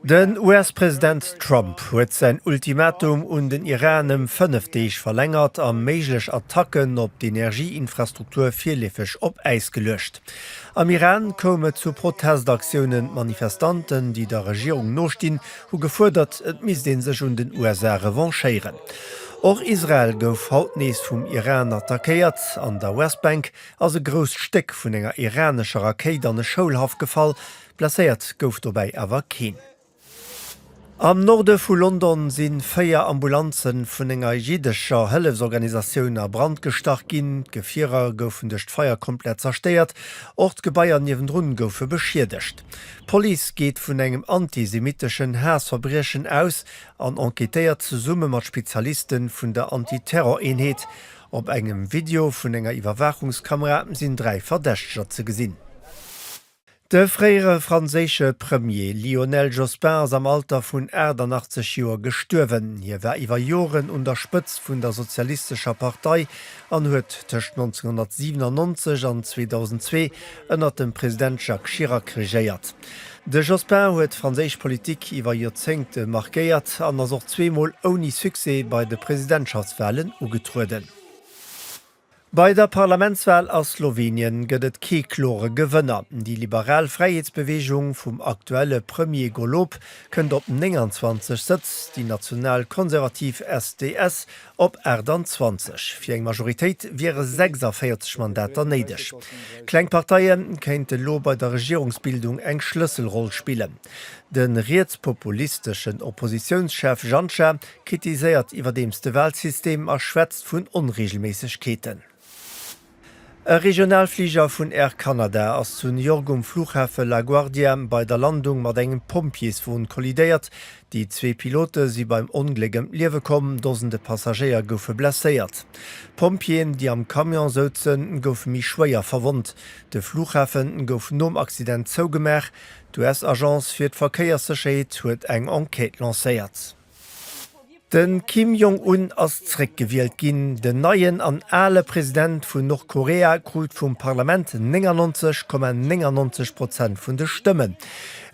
Den US-Präsident Trump huet sein Ultimatum und den Iranem 5 Deeg verlängert am méiglech Attacken op d'Energieinfrastruktur virlefech op Eis gelöscht. Am Iran komme zu Protestaktionen Manifestanten, die der Regierung nostin, hu gefordert, et mis den sech und den USA revanchéieren. Auch Israel gouf hautnees vum Iran attackéiert an der Westbank as e gros Steck vun enger iranescher Raket an e Schoulhaft gefall, placéiert gouf dobei awer keen. Am Norde vu London sinn 4 Ambulanzen vun enger jidescher Hëllefsorganisaioun a Brand gestach ginn, Gefierer goufen decht Feier komplett zersteiert, Ortgebaier niwen Runn goufe beschiedecht. Police geht vun engem antisemitischen Hersverbrechen aus, an enquetéiert ze Summe mat Spezialisten vun der Antiterroreenheet. Op engem Video vun enger Iwerwachungskamera sinn 3 Verdächtcher ze gesinn. De fréiere franzésche Premier Lionel Jospin ass am Alter vun 80 Joer gestuerwen. Hier wär iwwer Joren un der Spëtz vun der Sozialistischer Partei an huet tëcht 1997 an 2002 ënner dem Präsident Jacques Chirac regéiert. De Jospin huet Franséich Politik iwwer Jozéngte markéiert an ass och 2-mal oni Suse bei de Präsidentschaftswahlen ugetruden. Bei der Parlamentswahl aus Slowenien gëtt et keklore Gewënner. Die Liberal-Freiheitsbewegung vum aktuelle Premier Golob kënnt op 29 Sitz, die nationalkonservativ SDS op 20. Fir eng Majoritéit wäre 46 Mandater neidech. Kleinparteien kénte lo bei der Regierungsbildung eng Schlüsselroll spielen. Den rechtspopulistischen Oppositionschef Janša kritiséiert iwwer demste Wahlsystem erschwätzt vun Unregelmäßigkeiten. E Regionalflieger vun Air Canada ass zu New York Flughafe LaGuardia bei der Landung mat engem Pompiers vun kollidéiert. Die 2 Pilote si beim Onglegem Liewe kommen, dosende Passagier goufe blesséiert. Pompien, die am Kamion sitzen, goufen mi schwéier verwundt. De Flughafen gouf nom Accident zougemer. d'US-Agence fir d'Verkeierssicherheit huet eng Enquete lancéiert. Den Kim Jong-un ass zréck gewielt ginn, den neien an alle Präsident vun Nordkorea krut vum Parlament 99,99% vun de Stimmen.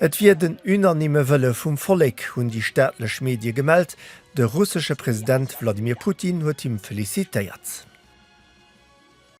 Et wie den unanime Wëlle vum Volk hunn die staatlech Medie gemeldt, de russische Präsident Wladimir Putin huet ihm felicitéiert.